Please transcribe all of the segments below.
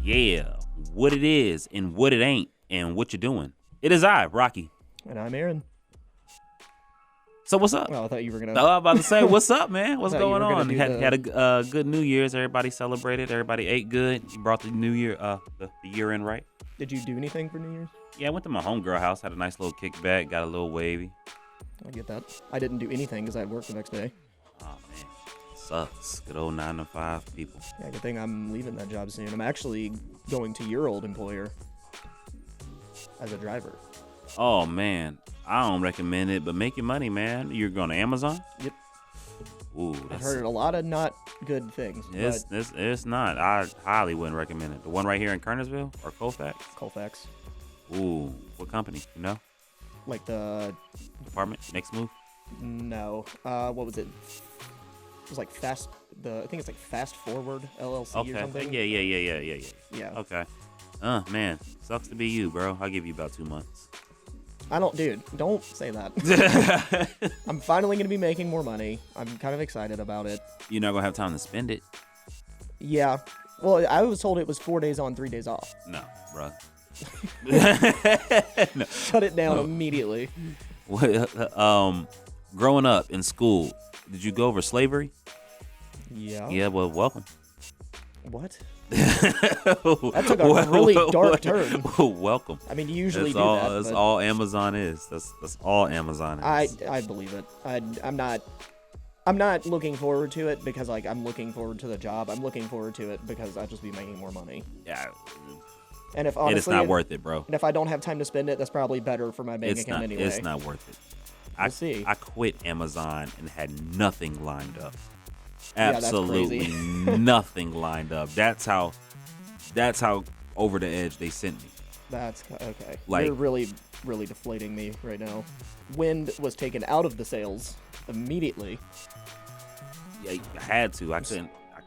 Yeah, what it is and what it ain't and what you're doing. It is I, Rocky. And I'm Aaron. So what's up? Well, I thought you were going I was about to say, what's up, man? What's going on? Had a good New Year's. Everybody celebrated. Everybody ate good. You brought the New Year, the year in right. Did you do anything for New Year's? Yeah, I went to my homegirl house. Had a nice little kickback. Got a little wavy. I get that. I didn't do anything because I had work the next day. Oh, man. Sucks. Good old 9 to 5 people. Yeah, good thing I'm leaving that job soon. I'm actually going to your old employer as a driver. Oh, man. I don't recommend it, but make your money, man. You're going to Amazon? Yep. Ooh, I've heard a lot of not good things. It's not. I highly wouldn't recommend it. The one right here in Kernersville or Colfax? Colfax. Ooh, what company? You know? Like the department? Next move? No. What was it? It was like I think it's like Fast Forward LLC or something. Yeah. Okay. Man, sucks to be you, bro. I'll give you about 2 months. Don't say that. I'm finally going to be making more money. I'm kind of excited about it. You're not going to have time to spend it. Yeah. Well, I was told it was 4 days on, 3 days off. No, bro. No. Shut it down immediately. Growing up in school, did you go over slavery? Yeah. Yeah, well, welcome. What? That took a really dark turn. Welcome. I mean, you usually do that. That's all Amazon is. That's all Amazon is. I believe it. I'm not looking forward to it because I'm looking forward to the job. I'm looking forward to it because I'll just be making more money. Yeah. And if honestly, it's not worth it, bro. And if I don't have time to spend it, that's probably better for my bank account anyway. It's not worth it. We'll see. I quit Amazon and had nothing lined up. Yeah, Absolutely nothing lined up. That's how over the edge they sent me. That's okay. Like, you're really, really deflating me right now. Wind was taken out of the sails immediately. Yeah, I had to. I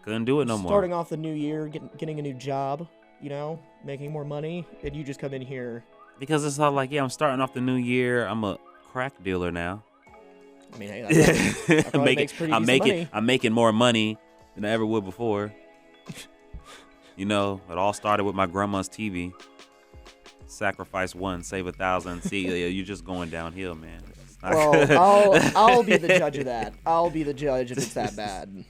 couldn't do it no more. Starting off the new year, getting a new job, making more money, and you just come in here. Because it's all like, yeah, I'm starting off the new year. I'm a crack dealer now. I mean, hey, that makes pretty decent money. I'm making more money than I ever would before. It all started with my grandma's TV. Sacrifice one, save 1,000. See, you're just going downhill, man. Well, I'll be the judge of that. I'll be the judge if it's that bad.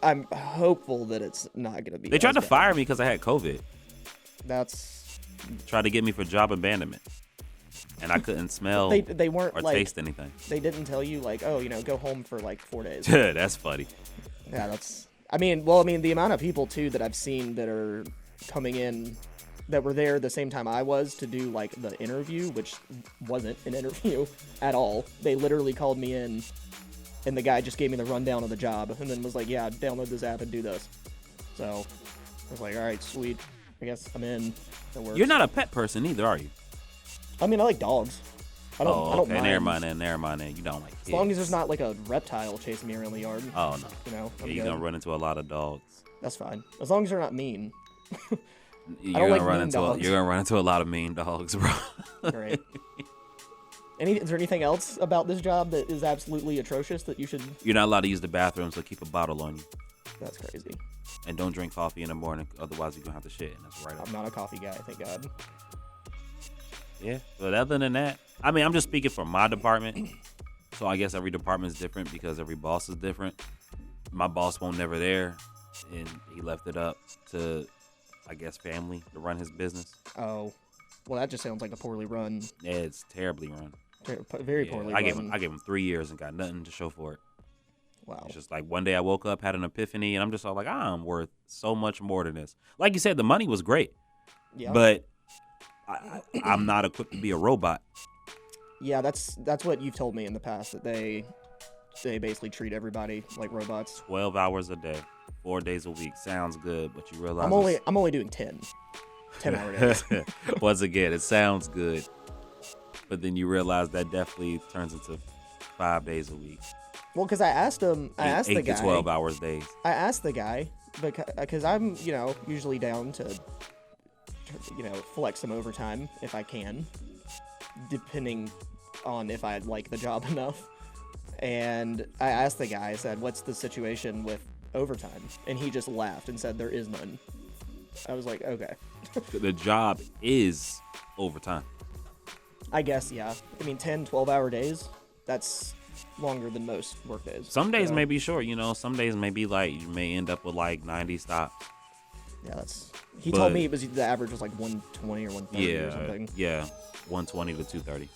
I'm hopeful that it's not going to be. They tried to fire me because I had COVID. Tried to get me for job abandonment. And I couldn't smell they weren't or taste anything. They didn't tell you, go home for 4 days. That's funny. Yeah, the amount of people, too, that I've seen that are coming in that were there the same time I was to do, the interview, which wasn't an interview at all. They literally called me in, and the guy just gave me the rundown of the job, and then was like, yeah, download this app and do this. So I was like, all right, sweet. I guess I'm in. That works. You're not a pet person either, are you? I mean, I like dogs. I don't mind. Never mind. You don't like kids. As long as there's not a reptile chasing me around the yard. Oh no. You're gonna run into a lot of dogs. That's fine. As long as they're not mean. You're gonna run into a lot of mean dogs, bro. Great. Is there anything else about this job that is absolutely atrocious that you should? You're not allowed to use the bathroom, so keep a bottle on you. That's crazy. And don't drink coffee in the morning, otherwise you're gonna have to shit. And that's right. I'm not a coffee guy, thank God. Yeah, but other than that, I mean, I'm just speaking for my department. So I guess every department is different because every boss is different. My boss won't never there, and he left it up to, I guess, family to run his business. Oh, well, that just sounds like a poorly run. Yeah, it's terribly run. Very poorly run. I gave him 3 years and got nothing to show for it. Wow. It's just like one day I woke up, had an epiphany, and I'm just all like, I'm worth so much more than this. Like you said, the money was great. Yeah. But I'm not equipped to be a robot. Yeah, that's what you've told me in the past, that they basically treat everybody like robots. 12 hours a day, 4 days a week. Sounds good, but you realize I'm only doing 10-hour days. Once again, it sounds good, but then you realize that definitely turns into 5 days a week. Well, because I asked the guy. 8 to 12 hours days. I asked the guy because I'm usually down to flex some overtime if I can, depending on if I like the job enough. And I asked the guy, I said, what's the situation with overtime? And he just laughed and said, there is none. I was like, okay. The job is overtime. I guess, yeah. I mean, 10, 12-hour days, that's longer than most work days. Some days So, may be short, some days may be like, you may end up with like 90 stops. yeah, that's... He told me the average was like 120 or 130 or something. Yeah, 120 to 230.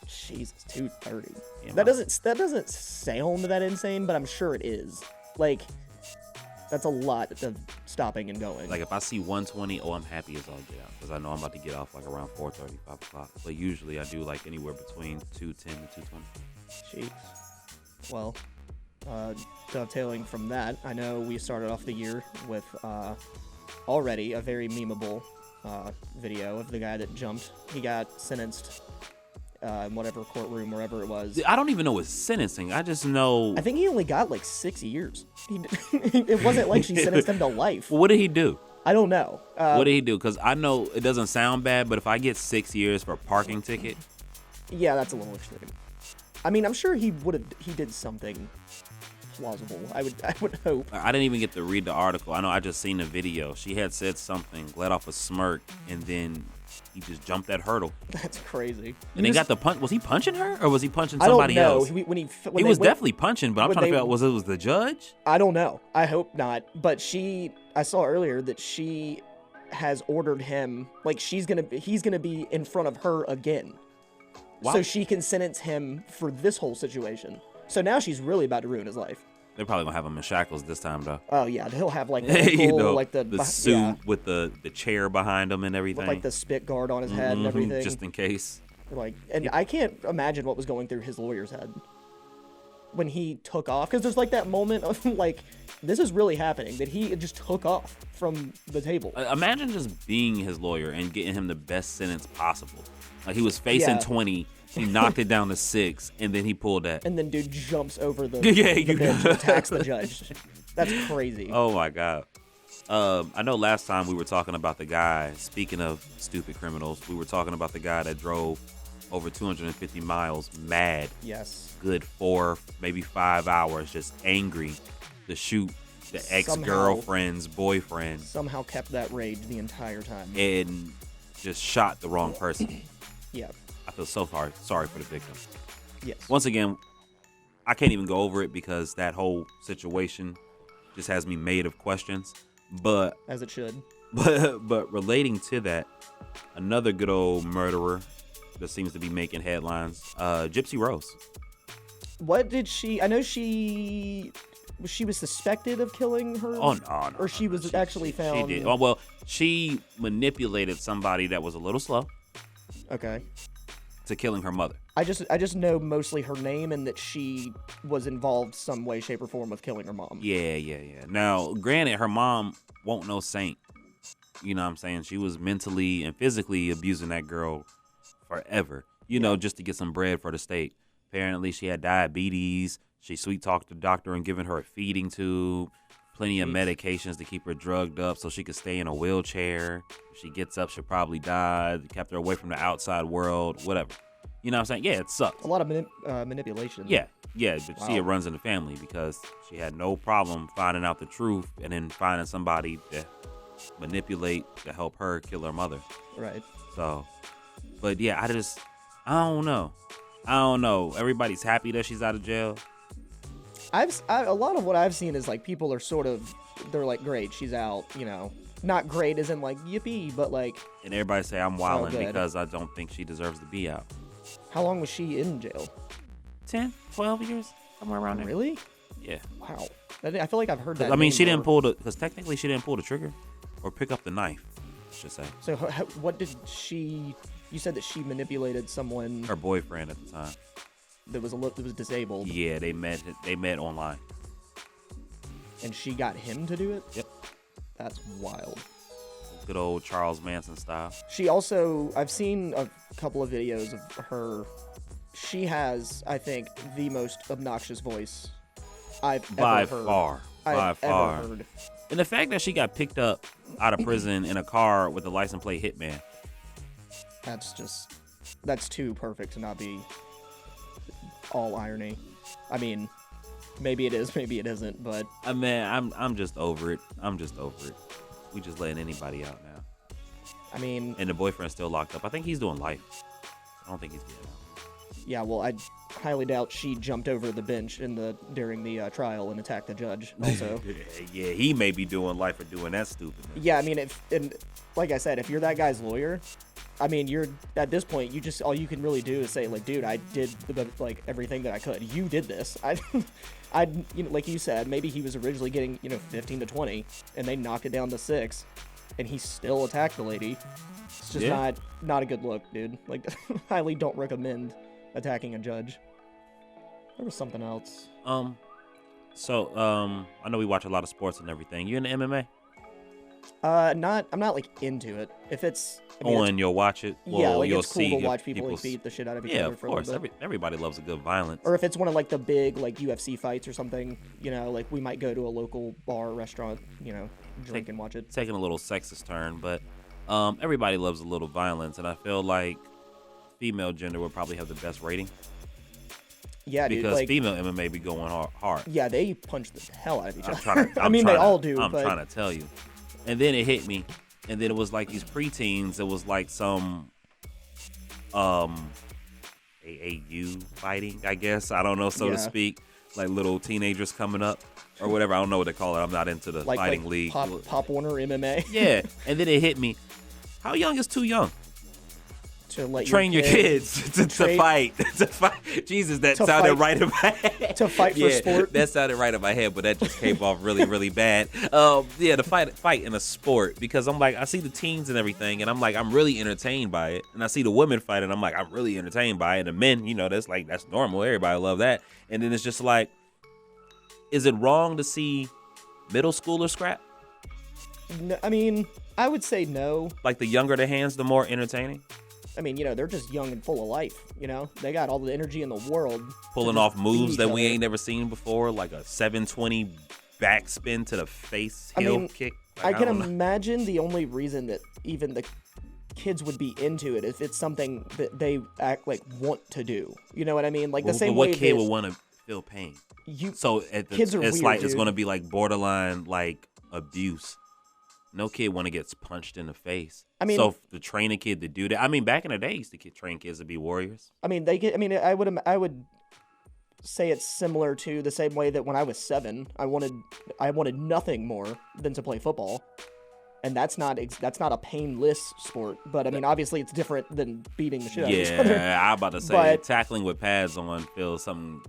Jesus, 230. Yeah, That doesn't sound that insane, but I'm sure it is. Like, that's a lot of stopping and going. Like if I see 120, I'm happy as all get out because I know I'm about to get off like around 4:30, 5 o'clock. But usually I do like anywhere between 210 to 220. Jeez. Well, dovetailing from that, I know we started off the year with already a very memeable video of the guy that jumped. He got sentenced in whatever courtroom, wherever it was. I don't even know his sentencing. I just know. I think he only got like 6 years. It wasn't like she sentenced him to life. What did he do? I don't know. What did he do? Because I know it doesn't sound bad, but if I get 6 years for a parking ticket, yeah, that's a little extreme. I mean, I'm sure he did something plausible. I would hope. I didn't even get to read the article. I know I just seen the video. She had said something, let off a smirk, and then he just jumped that hurdle. That's crazy. And he got the punch. Was he punching her, or was he punching somebody else? When he was definitely punching, but I'm trying to figure out was it the judge? I don't know. I hope not. But I saw earlier that she has ordered him, like he's gonna be in front of her again, wow. So she can sentence him for this whole situation. So now she's really about to ruin his life. They're probably gonna have him in shackles this time, though. Oh yeah, he'll have like the like the suit with the chair behind him and everything, with like the spit guard on his head and everything, just in case. Like, and I can't imagine what was going through his lawyer's head when he took off, because there's like that moment of like, this is really happening, that he just took off from the table. Imagine just being his lawyer and getting him the best sentence possible. Like he was facing 20. He knocked it down to 6, and then he pulled that. And then dude jumps over the bench and attacks the judge. That's crazy. Oh, my God. I know last time we were talking about the guy, speaking of stupid criminals, we were talking about the guy that drove over 250 miles mad. Yes. Good 4, maybe 5 hours, just angry to shoot the ex-girlfriend's boyfriend. Somehow kept that rage the entire time. And just shot the wrong person. Yeah. I feel so sorry for the victim. Yes. Once again, I can't even go over it because that whole situation just has me made of questions. But as it should. But relating to that, another good old murderer that seems to be making headlines, Gypsy Rose. What did she? I know she was suspected of killing her. Oh no! Or she was actually found. She did. Oh, well, she manipulated somebody that was a little slow. Okay. To killing her mother. I just know mostly her name and that she was involved some way, shape, or form with killing her mom. Yeah. Now, granted, her mom won't no saint. You know what I'm saying? She was mentally and physically abusing that girl forever. You know, just to get some bread for the state. Apparently, she had diabetes. She sweet-talked the doctor and given her a feeding tube. Plenty of medications to keep her drugged up so she could stay in a wheelchair. If she gets up, she'll probably die. They kept her away from the outside world, whatever. You know what I'm saying? Yeah, it sucks. A lot of manipulation. Yeah, but see, it runs in the family because she had no problem finding out the truth and then finding somebody to manipulate to help her kill her mother. Right. So, but yeah, I don't know. Everybody's happy that she's out of jail. A lot of what I've seen is like people are they're like, great, she's out, you know, not great as in like yippee, but like. And everybody say I'm wilding because I don't think she deserves to be out. How long was she in jail? 10, 12 years, somewhere around there. Really? Yeah. Wow. I feel like I've heard that. I mean, because technically she didn't pull the trigger or pick up the knife, I should say. So what did you said that she manipulated someone. Her boyfriend at the time. That was disabled. Yeah, they met online. And she got him to do it? Yep. That's wild. Good old Charles Manson style. She also, I've seen a couple of videos of her. She has, I think, the most obnoxious voice I've ever heard. By far. Ever heard. And the fact that she got picked up out of prison in a car with a license plate hitman. That's too perfect to not be all irony. I mean, maybe it is, maybe it isn't, but I mean, I'm just over it. We just letting anybody out now. I mean, And the boyfriend's still locked up. I think he's doing life. I don't think he's getting out. yeah, well, I highly doubt she jumped over the bench during the trial and attacked the judge. Also, Yeah, he may be doing life for doing that stupidness. yeah, I mean, like I said, if you're that guy's lawyer, I mean, you're at this point, all you can really do is say, like, dude, I did like everything that I could. You did this. Like you said, maybe he was originally getting 15 to 20, and they knocked it down to 6, and he still attacked the lady. It's just not a good look, dude. Like, highly don't recommend attacking a judge. There was something else. So I know we watch a lot of sports and everything. You into MMA? I'm not like into it. If it's You'll watch it. Well, yeah, like you'll it's cool see to watch people like, beat the shit out of each yeah, other of for course. a little bit. Everybody loves a good violence. Or if it's one of like the big like UFC fights or something, like we might go to a local bar, restaurant, drink and watch it. Taking a little sexist turn, but everybody loves a little violence, and I feel like female gender would probably have the best rating. Yeah, dude. Because Like, female MMA be going hard. yeah, they punch the hell out of each other. They all do. I'm but trying to tell you. And then it hit me, and then it was like these preteens. It was like some AAU fighting, I guess. I don't know, so to speak. Like little teenagers coming up or whatever. I don't know what they call it. I'm not into the fighting league. Pop Warner MMA. Yeah, and then it hit me. How young is too young? To let Train your kids to fight. To fight. Jesus, that sounded right in my head. To fight for sport. That sounded right in my head, but that just came off really, really bad. Yeah, to fight in a sport, because I'm like, I see the teens and everything, and I'm like, I'm really entertained by it. And I see the women fight, and I'm like, I'm really entertained by it. And the men, that's normal. Everybody love that. And then it's just like, is it wrong to see middle schoolers scrap? No, I mean, I would say no. Like the younger the hands, the more entertaining? I mean, they're just young and full of life, They got all the energy in the world. Pulling off moves that we ain't never seen before, like a 720 backspin to the face, heel kick. I can imagine the only reason that even the kids would be into it if it's something that they want to do. You know what I mean? Like the same way. What kid would want to feel pain? Kids are weird, it's going to be like borderline like abuse. No kid want to get punched in the face. I mean, so to train a kid to do that. I mean, back in the day, used to train kids to be warriors. I mean, I would say it's similar to the same way that when I was 7, I wanted nothing more than to play football, and that's not a painless sport. But I mean, obviously, it's different than beating the shit out of each other. Yeah, I'm about to say tackling with pads on feels something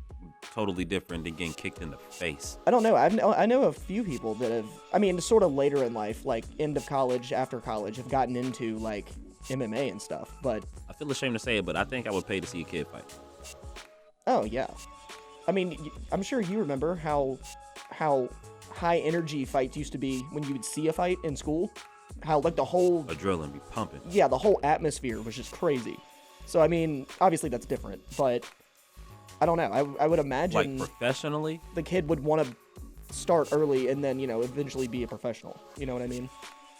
totally different than getting kicked in the face. I don't know. I know a few people that have, sort of later in life, like end of college, after college, have gotten into like MMA and stuff. But I feel ashamed to say it, but I think I would pay to see a kid fight. Oh yeah, I mean, I'm sure you remember how high energy fights used to be when you would see a fight in school. How like the whole adrenaline be pumping. Yeah, the whole atmosphere was just crazy. So I mean, obviously that's different, but I don't know. I would imagine like professionally, the kid would want to start early and then eventually be a professional. You know what I mean?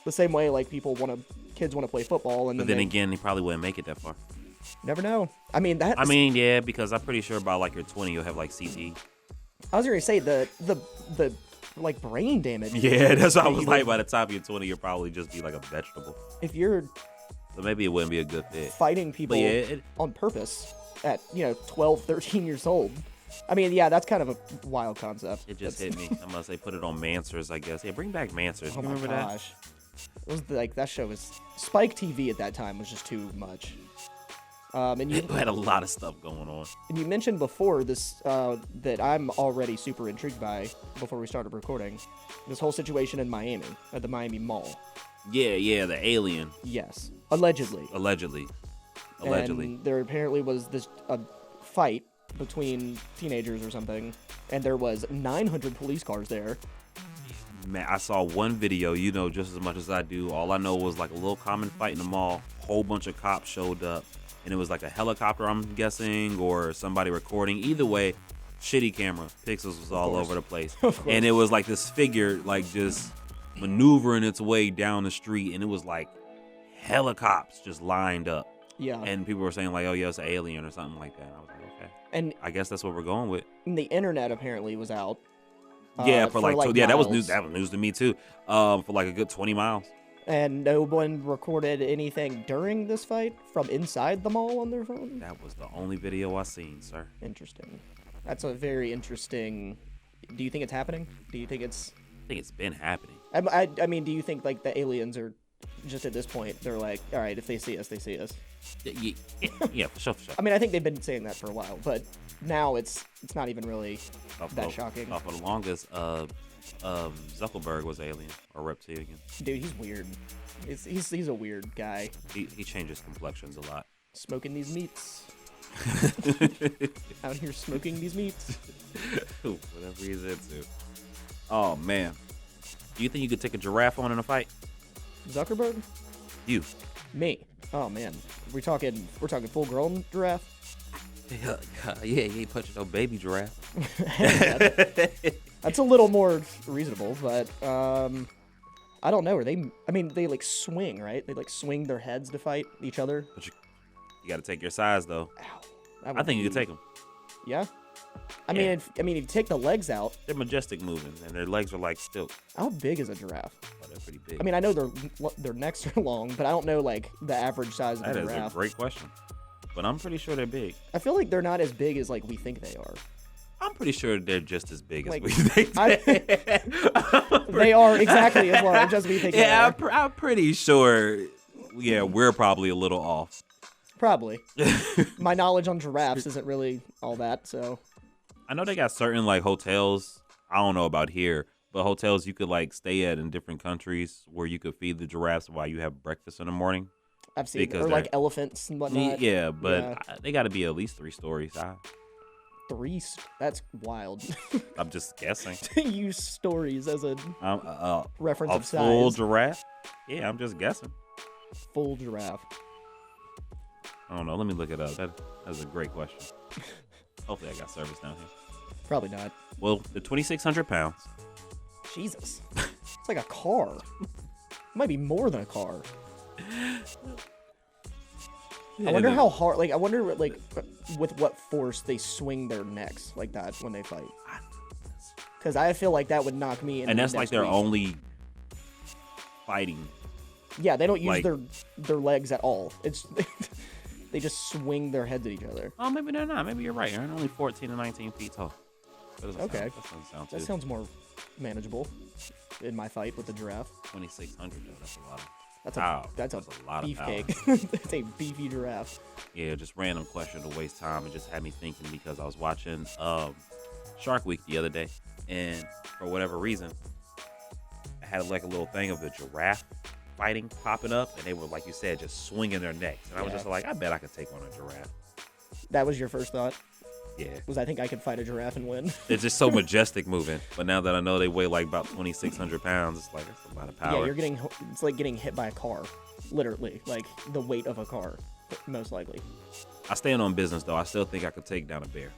The same way like kids want to play football, and but then again, he probably wouldn't make it that far. Never know. I mean yeah, because I'm pretty sure by like your 20 you'll have like CTE. I was gonna say the like brain damage. Yeah, that's what I was like. By the time you're 20, you'll probably just be like a vegetable. If you're, so maybe it wouldn't be a good fit. Fighting people on purpose at 12, 13 years old. I mean, yeah, that's kind of a wild concept. It just hit me. I'm gonna say put it on Mansers, I guess. Yeah, bring back Mansers. Oh you remember my gosh. It was like that show was Spike TV at that time was just too much. And you had a lot of stuff going on. And you mentioned before this that I'm already super intrigued by before we started recording. This whole situation in Miami at the Miami Mall. Yeah, the alien. Yes, allegedly. And there apparently was a fight between teenagers or something, and there was 900 police cars there. Man, I saw one video, just as much as I do. All I know was like a little common fight in the mall. Whole bunch of cops showed up, and it was like a helicopter, I'm guessing, or somebody recording. Either way, shitty camera. Pixels was all over the place. And it was like this figure, like just maneuvering its way down the street, and it was like helicopters just lined up. Yeah. And people were saying like, oh yeah, it's an alien or something like that. And I was like, okay. And I guess that's what we're going with. And the internet apparently was out. Yeah, for like, yeah, that was news. miles. That was news to me too. For like a good 20 miles. And no one recorded anything during this fight from inside the mall on their phone? That was the only video I seen, sir. Interesting. That's a very interesting... Do you think it's happening? Do you think it's... I think it's been happening. I mean, do you think, like, the aliens are just at this point, they're like, all right, if they see us, they see us? Yeah, for sure, for sure. I mean, I think they've been saying that for a while, but now it's not even really that shocking. For the longest, Zuckerberg was alien or reptilian. Dude, he's weird. He's a weird guy. He changes complexions a lot. Smoking these meats. Out here smoking these meats. Whatever he's into. Oh man, do you think you could take a giraffe on in a fight? Zuckerberg? You? Me? Oh man, we're talking full grown giraffe. Yeah, he ain't punching no baby giraffe. That's a little more reasonable, but I don't know. They like swing, right? They like swing their heads to fight each other. But you got to take your size though. Ow. I think you could take them. Yeah. I mean, if you take the legs out, they're majestic moving, and their legs are like still. How big is a giraffe? Oh, they're pretty big. I mean, I know their necks are long, but I don't know like the average size of a giraffe. That is a great question, but I'm pretty sure they're big. I feel like they're not as big as like we think they are. I'm pretty sure they're just as big as Like, we think they are exactly as large as we think they are. I'm pretty sure. Yeah, we're probably a little off. Probably. My knowledge on giraffes isn't really all that, so. I know they got certain like hotels. I don't know about here, but hotels you could like stay at in different countries where you could feed the giraffes while you have breakfast in the morning. I've seen, or like elephants and whatnot. Yeah, but they got to be at least 3 stories high. That's wild. I'm just guessing. To use stories as a reference of size. A full giraffe? Yeah, I'm just guessing. Full giraffe. I don't know. Let me look it up. That's a great question. Hopefully I got service down here. Probably not. Well, they're 2,600 pounds. Jesus. It's like a car. It might be more than a car. I wonder how hard, like, I wonder, like, with what force they swing their necks like that when they fight. Because I feel like that would knock me in. And that's like their only fighting. Yeah, they don't use their legs at all. It's they just swing their heads at each other. Oh, maybe they're not. Maybe you're right. They're only 14 to 19 feet tall. Okay. That sounds more manageable in my fight with the giraffe. 2,600, that's a lot. That's a lot of beefcake. That's a beefy giraffe. Yeah, just random question to waste time. It just had me thinking because I was watching Shark Week the other day, and for whatever reason, I had like a little thing of the giraffe fighting popping up, and they were, like you said, just swinging their necks. And I was just like, I bet I could take on a giraffe. That was your first thought? Yeah. I think I could fight a giraffe and win. It's just so majestic moving. But now that I know they weigh like about 2,600 pounds, it's like, that's a lot of power. Yeah, it's like getting hit by a car. Literally. Like the weight of a car, most likely. I stand on business, though. I still think I could take down a bear.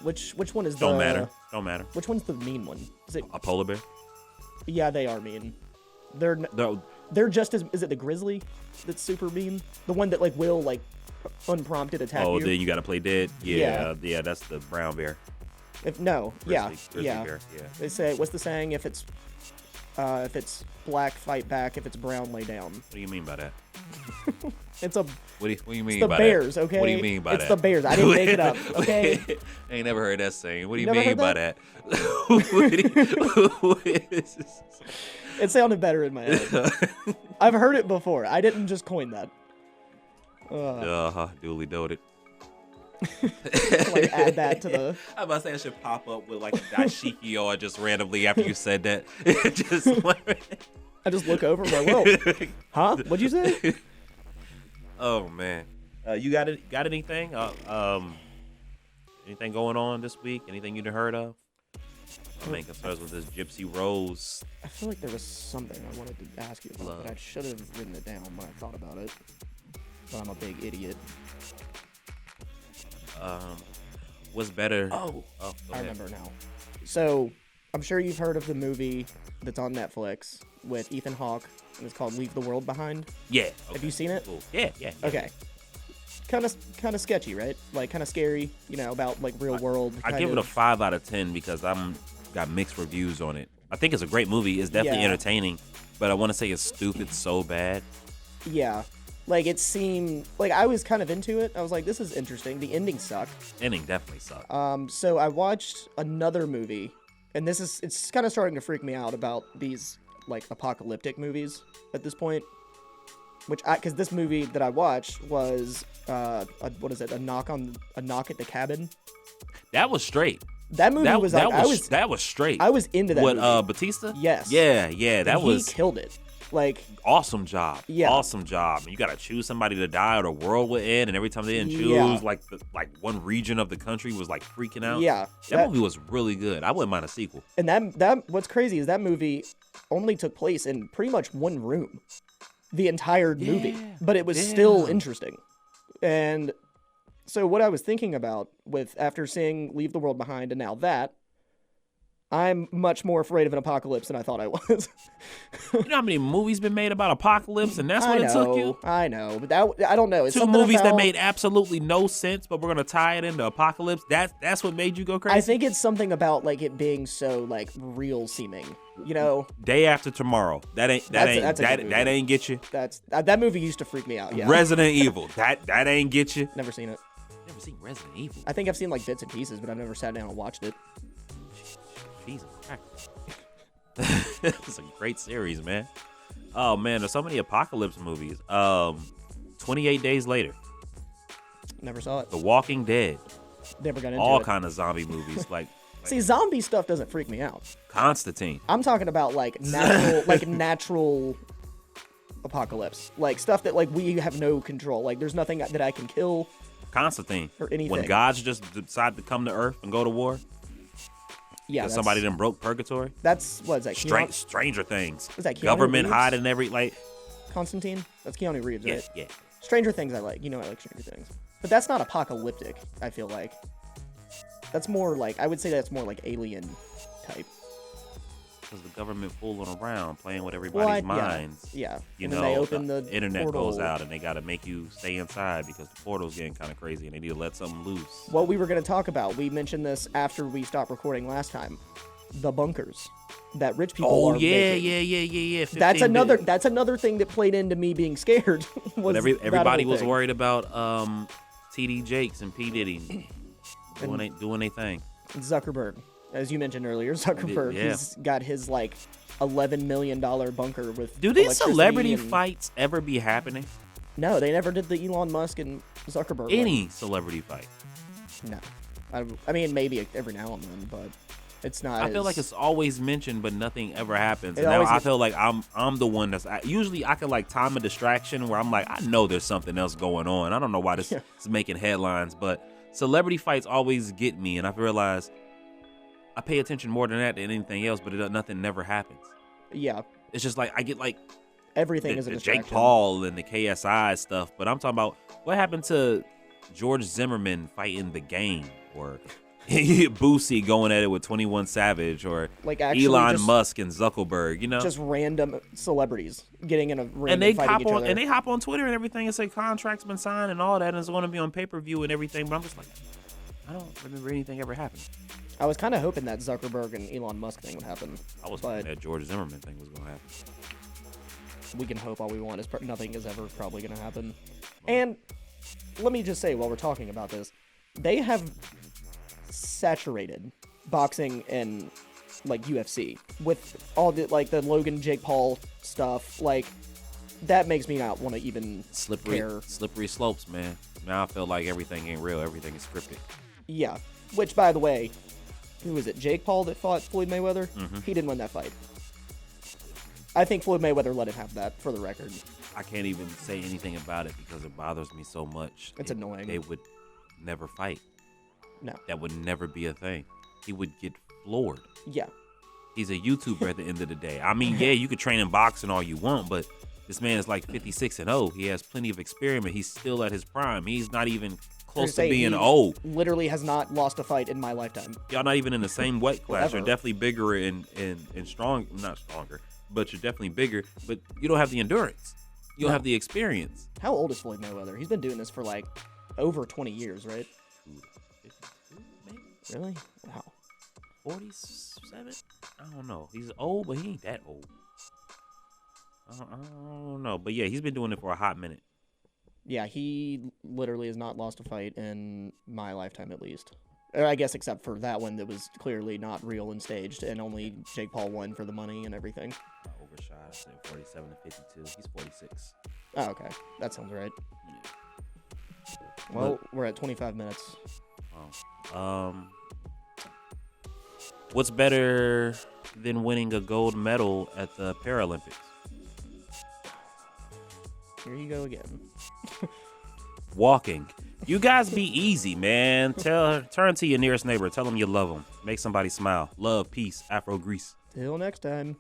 Which one is Don't matter. Which one's the mean one? Is it a polar bear? Yeah, they are mean. They're just as... Is it the grizzly that's super mean? The one that, like, will, like, unprompted attack you? Oh, then you gotta play dead? Yeah, that's the brown bear. Grizzly bear, yeah. They say, what's the saying? If it's black, fight back. If it's brown, lay down. What do you mean by that? It's a... What do you mean by that? It's the bears, that? okay? What do you mean by that? It's the bears. I didn't make it up, okay? I ain't never heard that saying. What do you never mean by that? It sounded better in my head. I've heard it before. I didn't just coin that. Duly noted. Like add that to the... I was about to say I should pop up with like a dashiki or just randomly after you said that. I just look over and I'm like, whoa. Huh? What'd you say? Oh man. You got anything? Anything going on this week? Anything you'd heard of? I'm main concerns with this Gypsy Rose. I feel like there was something I wanted to ask you about, but I should have written it down when I thought about it. But I'm a big idiot. What's better? I remember now. So, I'm sure you've heard of the movie that's on Netflix with Ethan Hawke, and it's called Leave the World Behind. Yeah. Okay. Have you seen it? Cool. Yeah. Okay. kind of sketchy, right? Like kind of scary, about like real world. I give it a 5 out of 10 because I'm got mixed reviews on it. I think it's a great movie. It's definitely entertaining, but I want to say it's stupid so bad. Yeah. Like, it seemed like I was kind of into it. I was like, this is interesting. The ending sucked. Ending definitely sucked. So I watched another movie, and it's kind of starting to freak me out about these, like, apocalyptic movies at this point. Because this movie that I watched was, a knock at the cabin. That was straight. That movie was straight. I was into that movie. Batista? Yes. Yeah, he killed it. Like, awesome job. Yeah. Awesome job. You gotta choose somebody to die or the world would end, and every time they didn't choose, like one region of the country was like freaking out. Yeah. That movie was really good. I wouldn't mind a sequel. And that what's crazy is that movie only took place in pretty much one room. The entire movie. But it was still interesting. And so what I was thinking about after seeing Leave the World Behind and now that, I'm much more afraid of an apocalypse than I thought I was. You know how many movies been made about apocalypse, and that's what it took you? I know, but I don't know. It's two movies that made absolutely no sense, but we're gonna tie it into apocalypse. That's what made you go crazy. I think it's something about like it being so like real seeming. Day After Tomorrow. That ain't get you. That movie used to freak me out. Yeah. Resident Evil. That ain't get you. Never seen it. Never seen Resident Evil. I think I've seen like bits and pieces, but I've never sat down and watched it. Jesus Christ. It's a great series, man. Oh man, there's so many apocalypse movies. 28 Days Later. Never saw it. The Walking Dead. Never got into all it. kind of zombie movies. See, zombie stuff doesn't freak me out. Constantine. I'm talking about like natural apocalypse, like stuff that like we have no control. Like there's nothing that I can kill. Constantine. Or anything. When gods just decide to come to Earth and go to war. Yeah, somebody done broke purgatory. That's what is that? Stranger Things. Is that Keanu government Reeves? hiding every Constantine? That's Keanu Reeves, right? Yeah. Stranger Things I like. I like Stranger Things. But that's not apocalyptic, I feel like. That's more like, I would say that's more like alien type. Because the government fooling around, playing with everybody's minds. Yeah. You and know, then they open the internet portal. goes out and they got to make you stay inside because the portal's getting kind of crazy and they need to let something loose. What we were going to talk about, we mentioned this after we stopped recording last time. The bunkers that rich people are making. Yeah. That's another thing that played into me being scared. Everybody was worried about TD Jakes and P. Diddy doing their thing. Zuckerberg, as you mentioned earlier, he's got his like $11 million bunker with. Do these celebrity fights ever be happening? No, they never did the Elon Musk and Zuckerberg. Any celebrity fight? No, I mean maybe every now and then, but it's not. I feel like it's always mentioned, but nothing ever happens. And now I feel like I'm the one that's usually I can like time a distraction where I'm like I know there's something else going on. I don't know why this is making headlines, but celebrity fights always get me, and I've realized I pay attention more than anything else, but nothing never happens. Yeah, it's just like I get like everything is a distraction. Jake Paul and the KSI stuff, but I'm talking about what happened to George Zimmerman fighting The Game or Boosie going at it with 21 Savage or like Elon Musk and Zuckerberg, just random celebrities getting in a ring and they fighting each other. And they hop on Twitter and everything and say contracts been signed and all that, and it's going to be on pay-per-view and everything. But I'm just like, I don't remember anything ever happening. I was kind of hoping that Zuckerberg and Elon Musk thing would happen. I was hoping that George Zimmerman thing was going to happen. We can hope all we want. Nothing is ever probably going to happen. And let me just say, while we're talking about this, they have saturated boxing and like UFC with all the like the Logan Jake Paul stuff. Like that makes me not want to even care. Slippery slopes, man. Now I feel like everything ain't real. Everything is scripted. Yeah. Which, by the way, who was it? Jake Paul that fought Floyd Mayweather? Mm-hmm. He didn't win that fight. I think Floyd Mayweather let him have that, for the record. I can't even say anything about it because it bothers me so much. It's annoying. They would never fight. No. That would never be a thing. He would get floored. Yeah. He's a YouTuber at the end of the day. I mean, yeah, you could train in boxing all you want, but this man is like 56-0. He has plenty of experience. He's still at his prime. He's not even close to being old. Literally has not lost a fight in my lifetime. Y'all not even in the same weight class. You're definitely bigger and strong. Not stronger, but you're definitely bigger. But you don't have the endurance. You don't have the experience. How old is Floyd Mayweather? He's been doing this for like over 20 years, right? 52, maybe Really? Wow. 47. I don't know. He's old, but he ain't that old. I don't know, but yeah, he's been doing it for a hot minute. Yeah, he literally has not lost a fight in my lifetime, at least. Or I guess except for that one that was clearly not real and staged, and only Jake Paul won for the money and everything. I overshot. I said 47 to 52. He's 46. Oh, okay. That sounds right. Yeah. Well, we're at 25 minutes. What's better than winning a gold medal at the Paralympics? Here you go again. Walking. You guys be easy, man. Turn to your nearest neighbor. Tell them you love them. Make somebody smile. Love, peace, Afro Grease. Till next time.